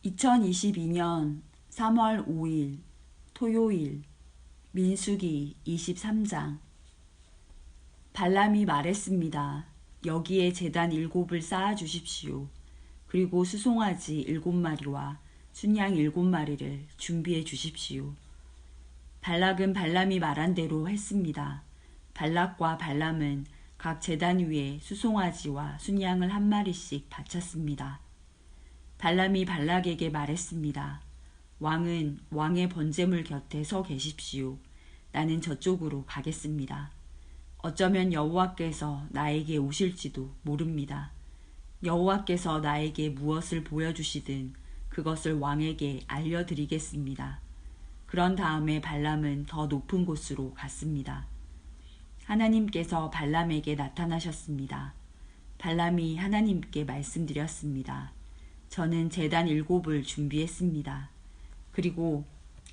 2022년 3월 5일 토요일 민수기 23장. 발람이 말했습니다. 여기에 제단 7을 쌓아 주십시오. 그리고 수송아지 7마리와 순양 7마리를 준비해 주십시오. 발락은 발람이 말한 대로 했습니다. 발락과 발람은 각 제단 위에 수송아지와 순양을 1마리씩 바쳤습니다. 발람이 발락에게 말했습니다. 왕은 왕의 번제물 곁에 서 계십시오. 나는 저쪽으로 가겠습니다. 어쩌면 여호와께서 나에게 오실지도 모릅니다. 여호와께서 나에게 무엇을 보여주시든 그것을 왕에게 알려드리겠습니다. 그런 다음에 발람은 더 높은 곳으로 갔습니다. 하나님께서 발람에게 나타나셨습니다. 발람이 하나님께 말씀드렸습니다. 저는 제단 7을 준비했습니다. 그리고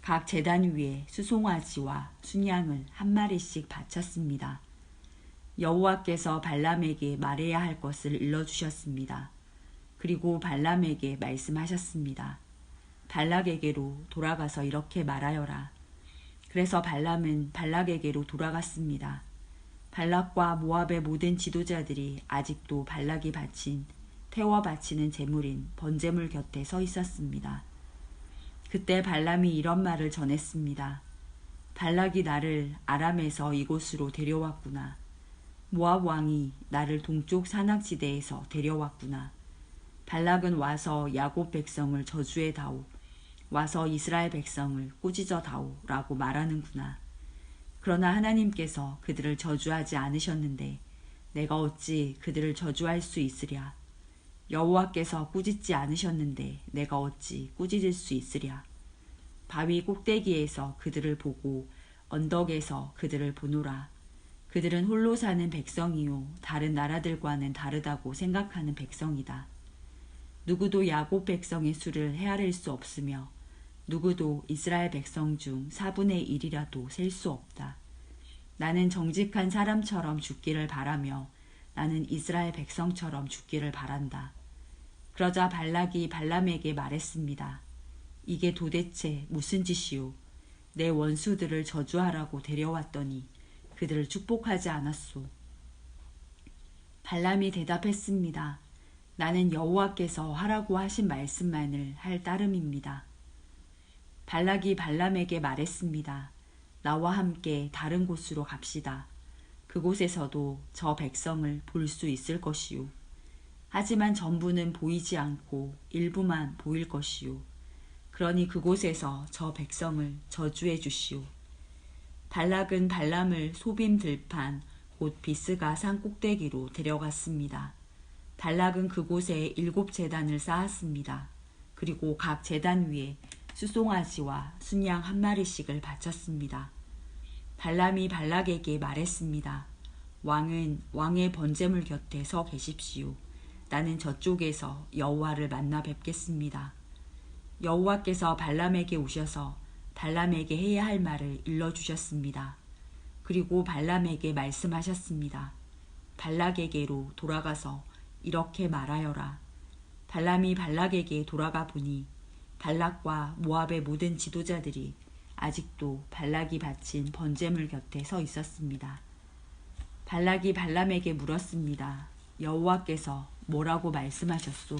각 제단 위에 수송아지와 순양을 1마리씩 바쳤습니다. 여호와께서 발람에게 말해야 할 것을 일러주셨습니다. 그리고 발람에게 말씀하셨습니다. 발락에게로 돌아가서 이렇게 말하여라. 그래서 발람은 발락에게로 돌아갔습니다. 발락과 모압의 모든 지도자들이 아직도 발락이 바친 태워 바치는 제물인 번제물 곁에 서 있었습니다. 그때 발람이 이런 말을 전했습니다. 발락이 나를 아람에서 이곳으로 데려왔구나. 모압 왕이 나를 동쪽 산악지대에서 데려왔구나. 발락은 와서 야곱 백성을 저주해다오. 와서 이스라엘 백성을 꾸짖어다오 라고 말하는구나. 그러나 하나님께서 그들을 저주하지 않으셨는데 내가 어찌 그들을 저주할 수 있으랴. 여호와께서 꾸짖지 않으셨는데 내가 어찌 꾸짖을 수 있으랴. 바위 꼭대기에서 그들을 보고 언덕에서 그들을 보노라. 그들은 홀로 사는 백성이요 다른 나라들과는 다르다고 생각하는 백성이다. 누구도 야곱 백성의 수를 헤아릴 수 없으며 누구도 이스라엘 백성 중 4분의 1이라도 셀 수 없다. 나는 정직한 사람처럼 죽기를 바라며 나는 이스라엘 백성처럼 죽기를 바란다. 그러자 발락이 발람에게 말했습니다. 이게 도대체 무슨 짓이오? 내 원수들을 저주하라고 데려왔더니 그들을 축복하지 않았소. 발람이 대답했습니다. 나는 여호와께서 하라고 하신 말씀만을 할 따름입니다. 발락이 발람에게 말했습니다. 나와 함께 다른 곳으로 갑시다. 그곳에서도 저 백성을 볼 수 있을 것이오. 하지만 전부는 보이지 않고 일부만 보일 것이오. 그러니 그곳에서 저 백성을 저주해 주시오. 발락은 발람을 소빔 들판 곧 비스가 산 꼭대기로 데려갔습니다. 발락은 그곳에 7제단을 쌓았습니다. 그리고 각 제단 위에 수송아지와 순양 1마리씩을 바쳤습니다. 발람이 발락에게 말했습니다. 왕은 왕의 번제물 곁에 서 계십시오. 나는 저쪽에서 여호와를 만나 뵙겠습니다. 여호와께서 발람에게 오셔서 발람에게 해야 할 말을 일러주셨습니다. 그리고 발람에게 말씀하셨습니다. 발락에게로 돌아가서 이렇게 말하여라. 발람이 발락에게 돌아가 보니 발락과 모압의 모든 지도자들이 아직도 발락이 바친 번제물 곁에 서 있었습니다. 발락이 발람에게 물었습니다. 여호와께서 뭐라고 말씀하셨소?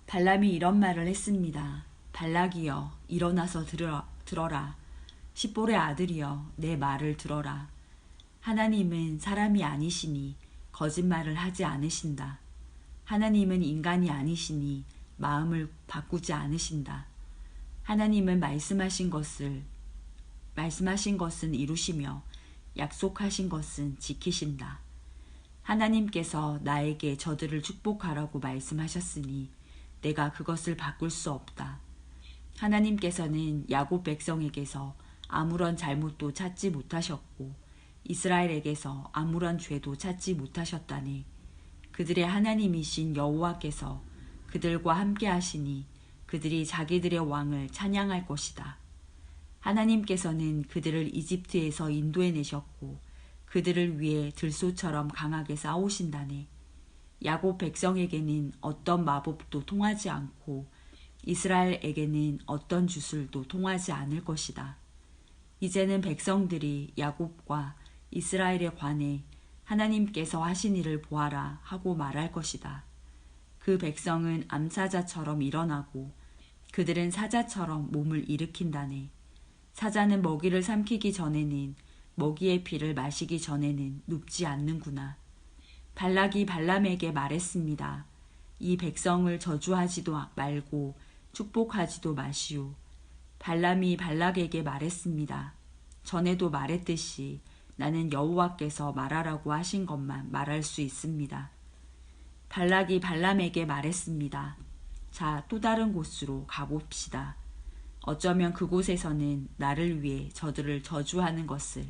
발람이 이런 말을 했습니다. 발락이여 일어나서 들어라. 십볼의 아들이여 내 말을 들어라. 하나님은 사람이 아니시니 거짓말을 하지 않으신다. 하나님은 인간이 아니시니 마음을 바꾸지 않으신다. 하나님은 말씀하신 것은 이루시며 약속하신 것은 지키신다. 하나님께서 나에게 저들을 축복하라고 말씀하셨으니 내가 그것을 바꿀 수 없다. 하나님께서는 야곱 백성에게서 아무런 잘못도 찾지 못하셨고 이스라엘에게서 아무런 죄도 찾지 못하셨다네. 그들의 하나님이신 여호와께서 그들과 함께 하시니 그들이 자기들의 왕을 찬양할 것이다. 하나님께서는 그들을 이집트에서 인도해내셨고 그들을 위해 들소처럼 강하게 싸우신다네. 야곱 백성에게는 어떤 마법도 통하지 않고 이스라엘에게는 어떤 주술도 통하지 않을 것이다. 이제는 백성들이 야곱과 이스라엘에 관해 하나님께서 하신 일을 보아라 하고 말할 것이다. 그 백성은 암사자처럼 일어나고 그들은 사자처럼 몸을 일으킨다네. 사자는 먹이를 삼키기 전에는 먹이의 피를 마시기 전에는 눕지 않는구나. 발락이 발람에게 말했습니다. 이 백성을 저주하지도 말고 축복하지도 마시오. 발람이 발락에게 말했습니다. 전에도 말했듯이 나는 여호와께서 말하라고 하신 것만 말할 수 있습니다. 발락이 발람에게 말했습니다. 자, 또 다른 곳으로 가봅시다. 어쩌면 그곳에서는 나를 위해 저들을 저주하는 것을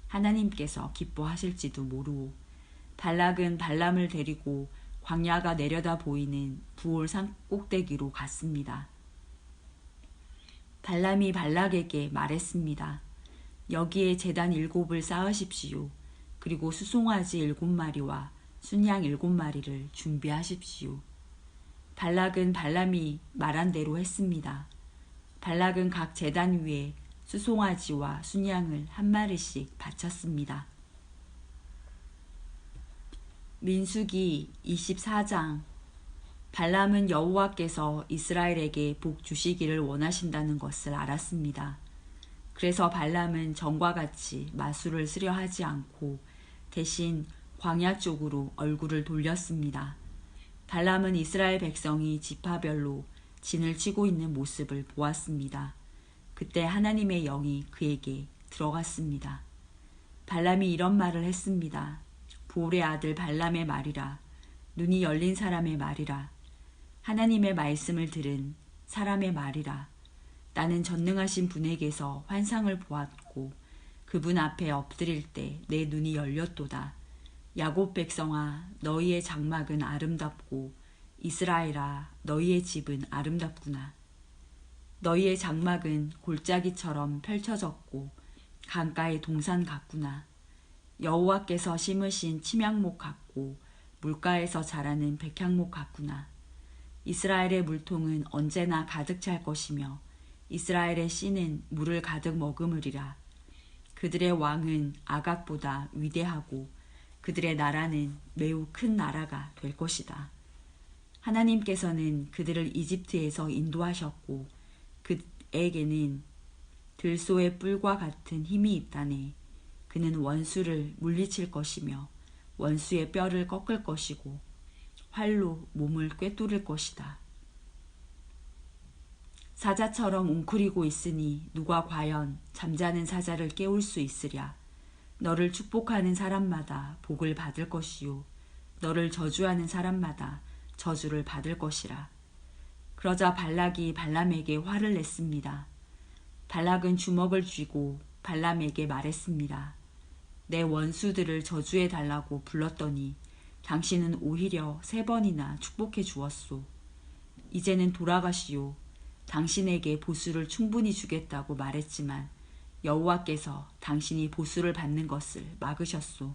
하나님께서 기뻐하실지도 모르오. 발락은 발람을 데리고 광야가 내려다 보이는 부올 산 꼭대기로 갔습니다. 발람이 발락에게 말했습니다. 여기에 제단 7을 쌓으십시오. 그리고 수송아지 7마리와 순양 7마리를 준비하십시오. 발락은 발람이 말한 대로 했습니다. 발락은 각 제단 위에 수송아지와 순양을 한 마리씩 바쳤습니다. 민수기 24장. 발람은 여호와께서 이스라엘에게 복 주시기를 원하신다는 것을 알았습니다. 그래서 발람은 전과 같이 마술을 쓰려 하지 않고 대신 광야 쪽으로 얼굴을 돌렸습니다. 발람은 이스라엘 백성이 지파별로 진을 치고 있는 모습을 보았습니다. 그때 하나님의 영이 그에게 들어갔습니다. 발람이 이런 말을 했습니다. 보올의 아들 발람의 말이라. 눈이 열린 사람의 말이라. 하나님의 말씀을 들은 사람의 말이라. 나는 전능하신 분에게서 환상을 보았고 그분 앞에 엎드릴 때 내 눈이 열렸도다. 야곱 백성아, 너희의 장막은 아름답고 이스라엘아, 너희의 집은 아름답구나. 너희의 장막은 골짜기처럼 펼쳐졌고 강가의 동산 같구나. 여호와께서 심으신 침향목 같고 물가에서 자라는 백향목 같구나. 이스라엘의 물통은 언제나 가득 찰 것이며 이스라엘의 씨는 물을 가득 머금으리라. 그들의 왕은 아각보다 위대하고 그들의 나라는 매우 큰 나라가 될 것이다. 하나님께서는 그들을 이집트에서 인도하셨고 그에게는 들소의 뿔과 같은 힘이 있다네. 그는 원수를 물리칠 것이며 원수의 뼈를 꺾을 것이고 활로 몸을 꿰뚫을 것이다. 사자처럼 웅크리고 있으니 누가 과연 잠자는 사자를 깨울 수 있으랴. 너를 축복하는 사람마다 복을 받을 것이요 너를 저주하는 사람마다 저주를 받을 것이라. 그러자 발락이 발람에게 화를 냈습니다. 발락은 주먹을 쥐고 발람에게 말했습니다. 내 원수들을 저주해 달라고 불렀더니 당신은 오히려 3번이나 축복해 주었소. 이제는 돌아가시오. 당신에게 보수를 충분히 주겠다고 말했지만 여호와께서 당신이 보수를 받는 것을 막으셨소.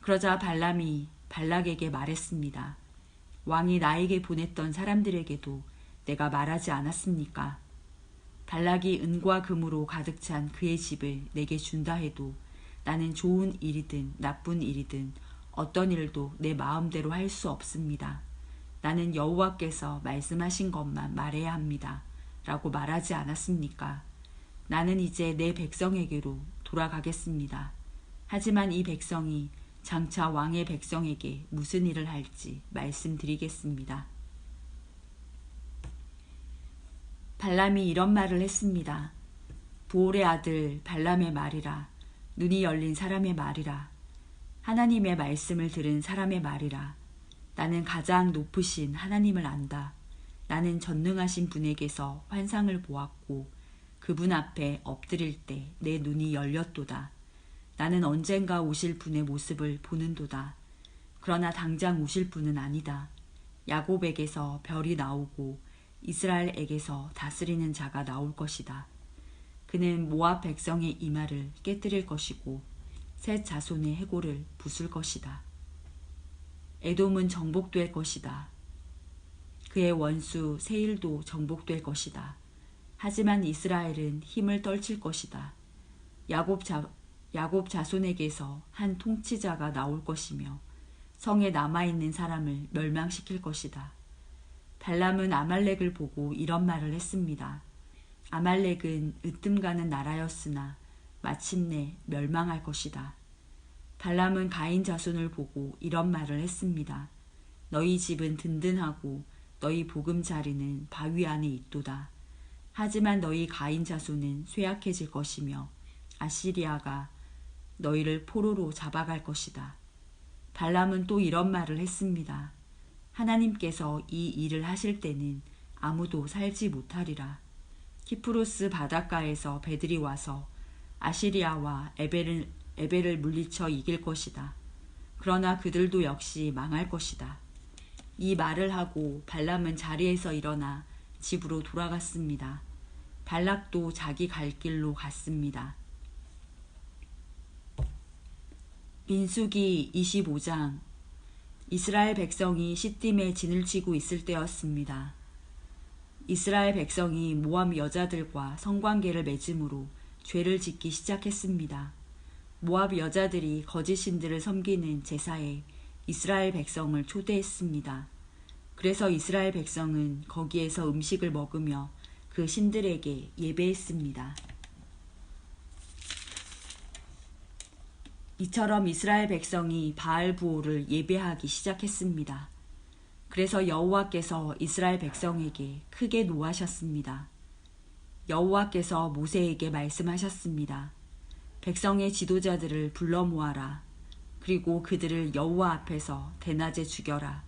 그러자 발람이 발락에게 말했습니다. 왕이 나에게 보냈던 사람들에게도 내가 말하지 않았습니까? 발락이 은과 금으로 가득 찬 그의 집을 내게 준다 해도 나는 좋은 일이든 나쁜 일이든 어떤 일도 내 마음대로 할 수 없습니다. 나는 여호와께서 말씀하신 것만 말해야 합니다. 라고 말하지 않았습니까? 나는 이제 내 백성에게로 돌아가겠습니다. 하지만 이 백성이 장차 왕의 백성에게 무슨 일을 할지 말씀드리겠습니다. 발람이 이런 말을 했습니다. 보올의 아들 발람의 말이라. 눈이 열린 사람의 말이라. 하나님의 말씀을 들은 사람의 말이라. 나는 가장 높으신 하나님을 안다. 나는 전능하신 분에게서 환상을 보았고 그분 앞에 엎드릴 때 내 눈이 열렸도다. 나는 언젠가 오실 분의 모습을 보는도다. 그러나 당장 오실 분은 아니다. 야곱에게서 별이 나오고 이스라엘에게서 다스리는 자가 나올 것이다. 그는 모압 백성의 이마를 깨뜨릴 것이고 셋 자손의 해골을 부술 것이다. 에돔은 정복될 것이다. 그의 원수 세일도 정복될 것이다. 하지만 이스라엘은 힘을 떨칠 것이다. 야곱 자손에게서 한 통치자가 나올 것이며 성에 남아있는 사람을 멸망시킬 것이다. 발람은 아말렉을 보고 이런 말을 했습니다. 아말렉은 으뜸가는 나라였으나 마침내 멸망할 것이다. 발람은 가인 자손을 보고 이런 말을 했습니다. 너희 집은 든든하고 너희 보금자리는 바위 안에 있도다. 하지만 너희 가인 자손은 쇠약해질 것이며 아시리아가 너희를 포로로 잡아갈 것이다. 발람은 또 이런 말을 했습니다. 하나님께서 이 일을 하실 때는 아무도 살지 못하리라. 키프로스 바닷가에서 배들이 와서 아시리아와 에벨을 물리쳐 이길 것이다. 그러나 그들도 역시 망할 것이다. 이 말을 하고 발람은 자리에서 일어나 집으로 돌아갔습니다. 발락도 자기 갈 길로 갔습니다. 민수기 25장. 이스라엘 백성이 시딤에 진을 치고 있을 때였습니다. 이스라엘 백성이 모압 여자들과 성관계를 맺음으로 죄를 짓기 시작했습니다. 모압 여자들이 거짓 신들을 섬기는 제사에 이스라엘 백성을 초대했습니다. 그래서 이스라엘 백성은 거기에서 음식을 먹으며 그 신들에게 예배했습니다. 이처럼 이스라엘 백성이 바알 부호를 예배하기 시작했습니다. 그래서 여호와께서 이스라엘 백성에게 크게 노하셨습니다. 여호와께서 모세에게 말씀하셨습니다. 백성의 지도자들을 불러 모아라. 그리고 그들을 여호와 앞에서 대낮에 죽여라.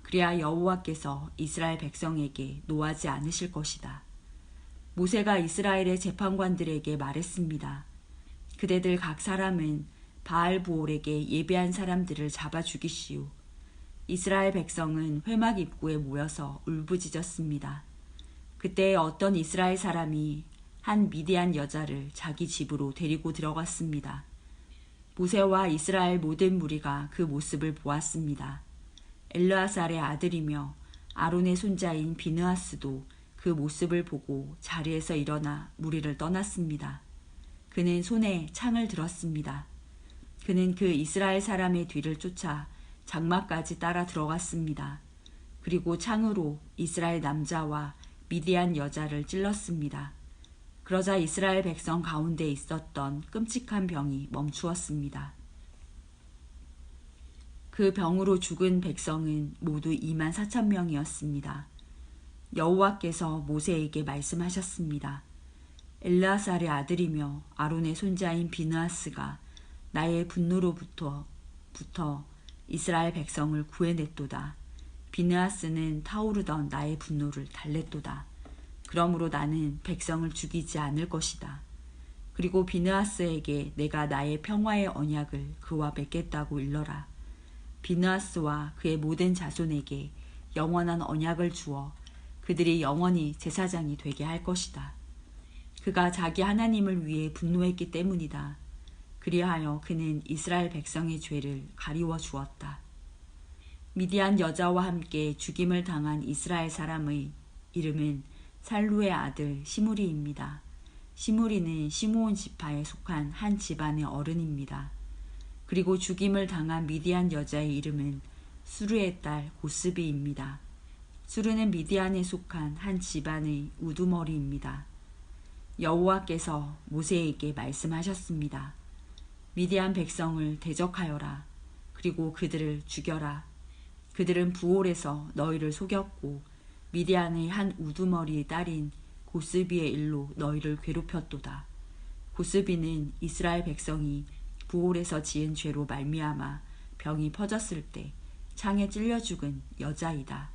그래야 여호와께서 이스라엘 백성에게 노하지 않으실 것이다. 모세가 이스라엘의 재판관들에게 말했습니다. 그대들 각 사람은 바알부올에게 예배한 사람들을 잡아 죽이시오. 이스라엘 백성은 회막 입구에 모여서 울부짖었습니다. 그때 어떤 이스라엘 사람이 한 미디안 여자를 자기 집으로 데리고 들어갔습니다. 모세와 이스라엘 모든 무리가 그 모습을 보았습니다. 엘르아살의 아들이며 아론의 손자인 비느하스도 그 모습을 보고 자리에서 일어나 무리를 떠났습니다. 그는 손에 창을 들었습니다. 그는 그 이스라엘 사람의 뒤를 쫓아 장막까지 따라 들어갔습니다. 그리고 창으로 이스라엘 남자와 미디안 여자를 찔렀습니다. 그러자 이스라엘 백성 가운데 있었던 끔찍한 병이 멈추었습니다. 그 병으로 죽은 백성은 모두 24,000명이었습니다. 여호와께서 모세에게 말씀하셨습니다. 엘르아살의 아들이며 아론의 손자인 비느하스가 나의 분노로부터 이스라엘 백성을 구해냈도다. 비느하스는 타오르던 나의 분노를 달랬도다. 그러므로 나는 백성을 죽이지 않을 것이다. 그리고 비느하스에게 내가 나의 평화의 언약을 그와 맺겠다고 일러라. 비느하스와 그의 모든 자손에게 영원한 언약을 주어 그들이 영원히 제사장이 되게 할 것이다. 그가 자기 하나님을 위해 분노했기 때문이다. 그리하여 그는 이스라엘 백성의 죄를 가리워 주었다. 미디안 여자와 함께 죽임을 당한 이스라엘 사람의 이름은 살루의 아들 시므리입니다. 시므리는 시므온 지파에 속한 한 집안의 어른입니다. 그리고 죽임을 당한 미디안 여자의 이름은 수르의 딸 고스비입니다. 수르는 미디안에 속한 한 집안의 우두머리입니다. 여호와께서 모세에게 말씀하셨습니다. 미디안 백성을 대적하여라. 그리고 그들을 죽여라. 그들은 부올에서 너희를 속였고 미디안의 한 우두머리의 딸인 고스비의 일로 너희를 괴롭혔도다. 고스비는 이스라엘 백성이 부올에서 지은 죄로 말미암아 병이 퍼졌을 때 창에 찔려 죽은 여자이다.